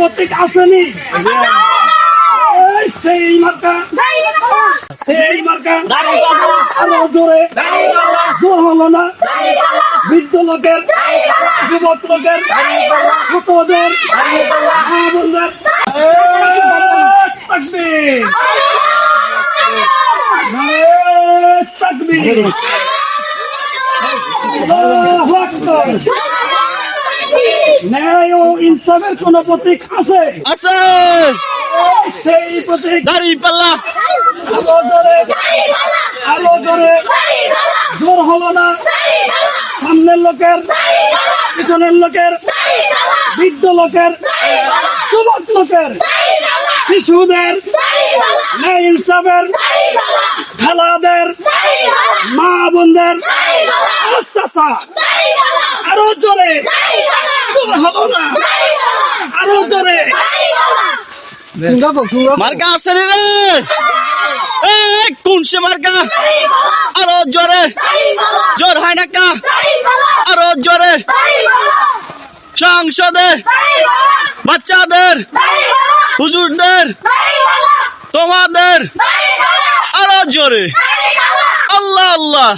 প্রতীক আসেনি? সেই মার্কা, সেই মার্কা আরো জোরে, জোর হলো না। বৃদ্ধ লোকের, যুবক লোকের, ছোটদের, মা বোনদের তাকবীর, তাকবীর, আল্লাহু আকবার। ন্যায় ও ইনসাফের কোন প্রতীক আছে? আছে সেই প্রতীক দাঁড়িপাল্লা। আরো জোরে, আরো জোরে, জোর হলো না। সামনের লোকের, পিছনের লোকের, বৃদ্ধ লোকের, যুবক লোকের, শিশুদের, ন্যায় ইনসাফের, খেলাদের, মা বোনদের, চাচা আরো জোরে, জোর হলো না। আরো জোরে, মার্কা আছে রে কোন সে মার্কা? আরো জোরে, জোর হয় না কা? আরো জোরে, সংসদে বাচ্চাদের, হুজুরদের, তোমাদের আরো জোরে। আল্লাহ আল্লাহ।